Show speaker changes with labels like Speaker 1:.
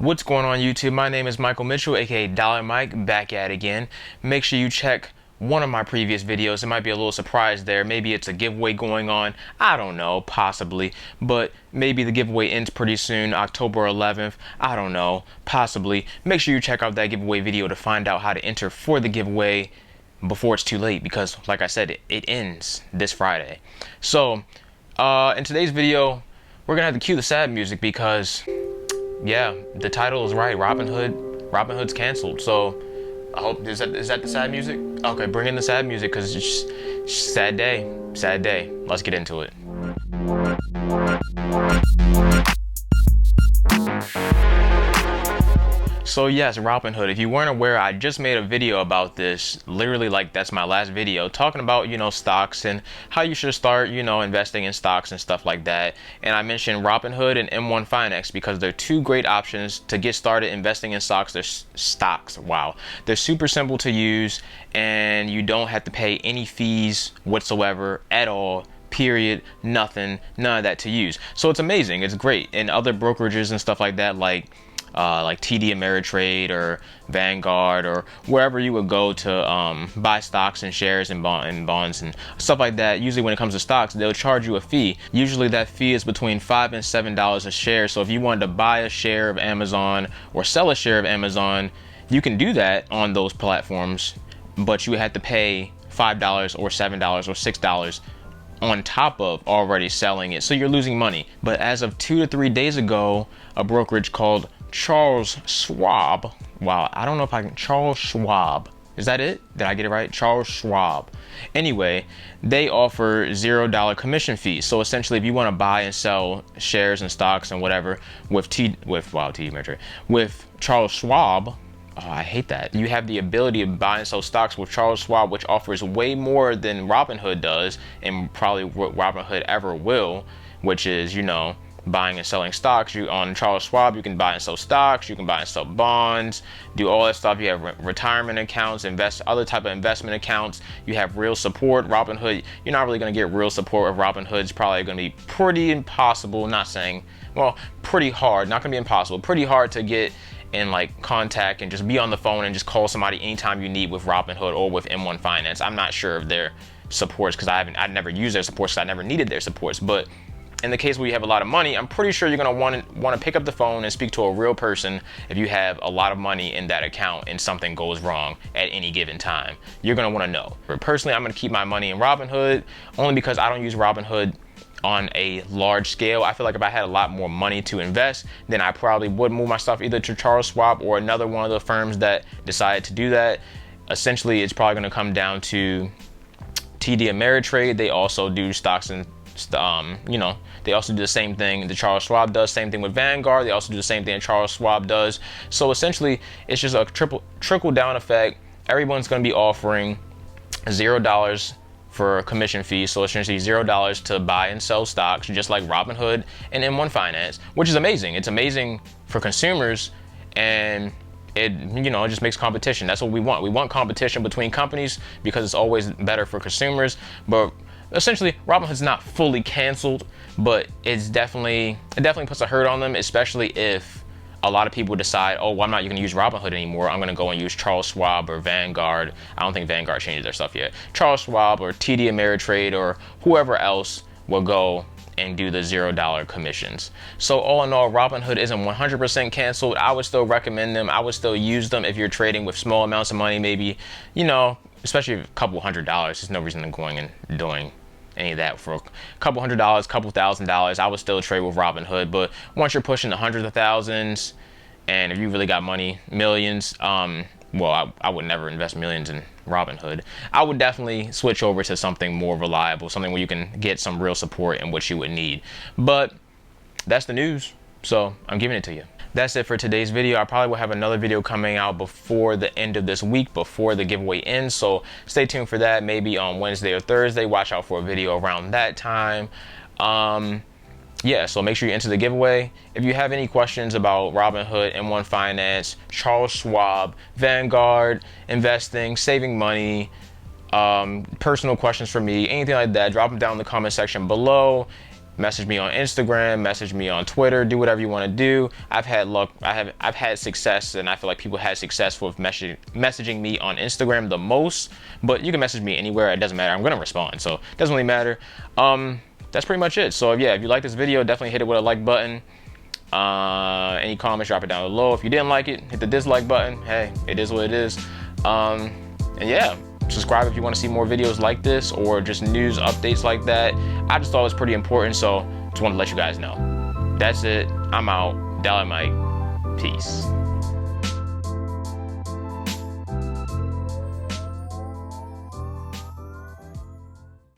Speaker 1: What's going on YouTube? My name is Michael Mitchell, aka Dollar Mike, back at it again. Make sure you check one of my previous videos. It might be a little surprise there. Maybe it's a giveaway going on. I don't know, possibly. But maybe the giveaway ends pretty soon, October 11th. I don't know, possibly. Make sure you check out that giveaway video to find out how to enter for the giveaway before it's too late, because like I said, it ends this Friday. So in today's video, we're gonna have to cue the sad music because yeah, the title is right. Robinhood's canceled. So I hope, is that the sad music? Okay, bring in the sad music because it's just sad day. Sad day. Let's get into it. So yes, Robinhood, if you weren't aware, I just made a video about this, literally like that's my last video, talking about, stocks and how you should start, investing in stocks and stuff like that. And I mentioned Robinhood and M1 Finance because they're two great options to get started investing in stocks. They're super simple to use and you don't have to pay any fees whatsoever at all. Period. Nothing. None of that to use. So it's amazing. It's great. And other brokerages and stuff like that, like TD Ameritrade or Vanguard or wherever you would go to buy stocks and shares and bonds and stuff like that. Usually when it comes to stocks, they'll charge you a fee. Usually that fee is between $5 and $7 a share. So if you wanted to buy a share of Amazon or sell a share of Amazon, you can do that on those platforms, but you would have to pay $5 or $7 or $6 on top of already selling it. So you're losing money. But as of 2 to 3 days ago, a brokerage called Charles Schwab. Wow, I don't know if I can. Charles Schwab. Is that it? Did I get it right? Charles Schwab. Anyway, they offer $0 commission fees. So essentially, if you want to buy and sell shares and stocks and whatever with Charles Schwab, I hate that. You have the ability to buy and sell stocks with Charles Schwab, which offers way more than Robinhood does, and probably what Robinhood ever will, which is, buying and selling stocks. On Charles Schwab, you can buy and sell stocks, you can buy and sell bonds, do all that stuff. You have retirement accounts, other type of investment accounts. You have real support. Robinhood, you're not really going to get real support with Robinhood. It's probably going to be pretty impossible, pretty hard, not going to be impossible, pretty hard to get in contact and just be on the phone and just call somebody anytime you need with Robinhood or with M1 Finance. I'm not sure of their supports because I've never used their supports because I never needed their supports. But in the case where you have a lot of money, I'm pretty sure you're gonna want to pick up the phone and speak to a real person if you have a lot of money in that account and something goes wrong at any given time. You're gonna want to know. But personally, I'm gonna keep my money in Robinhood only because I don't use Robinhood on a large scale. I feel like if I had a lot more money to invest, then I probably would move my stuff either to Charles Schwab or another one of the firms that decided to do that. Essentially, it's probably going to come down to TD Ameritrade. They also do stocks and they also do the same thing that Charles Schwab does. Same thing with Vanguard. They also do the same thing that Charles Schwab does. So essentially, it's just a trickle down effect. Everyone's going to be offering $0 for commission fees, so essentially $0 to buy and sell stocks, just like Robinhood and M1 Finance, which is amazing. It's amazing for consumers, and it just makes competition. That's what we want. We want competition between companies because it's always better for consumers. But essentially, Robinhood's not fully canceled, but it definitely puts a hurt on them, especially if a lot of people decide, oh, well, I'm not going to use Robinhood anymore. I'm going to go and use Charles Schwab or Vanguard. I don't think Vanguard changed their stuff yet. Charles Schwab or TD Ameritrade or whoever else will go and do the $0 commissions. So all in all, Robinhood isn't 100% canceled. I would still recommend them. I would still use them if you're trading with small amounts of money, maybe, especially a couple $100. There's no reason to going and doing any of that for a couple $100, couple $1,000. I would still trade with Robinhood, but once you're pushing the hundreds of thousands, and if you really got money, millions, I would never invest millions in Robinhood. I would definitely switch over to something more reliable, something where you can get some real support and what you would need. But that's the news, so I'm giving it to you. That's it for today's video. I probably will have another video coming out before the end of this week, before the giveaway ends. So stay tuned for that. Maybe on Wednesday or Thursday. Watch out for a video around that time. So make sure you enter the giveaway. If you have any questions about Robinhood, M1 Finance, Charles Schwab, Vanguard, investing, saving money, personal questions for me, anything like that, drop them down in the comment section below. Message me on Instagram, message me on Twitter, do whatever you want to do. I've had luck, I've had success, and I feel like people had success with messaging me on Instagram the most, but you can message me anywhere, it doesn't matter. I'm gonna respond, so it doesn't really matter. That's pretty much it. So yeah, if you like this video, definitely hit it with a like button. Any comments, drop it down below. If you didn't like it, hit the dislike button. Hey, it is what it is. And yeah, subscribe if you want to see more videos like this or just news updates like that. I just thought it was pretty important, so just want to let you guys know. That's it. I'm out. Dollar Mike. Peace.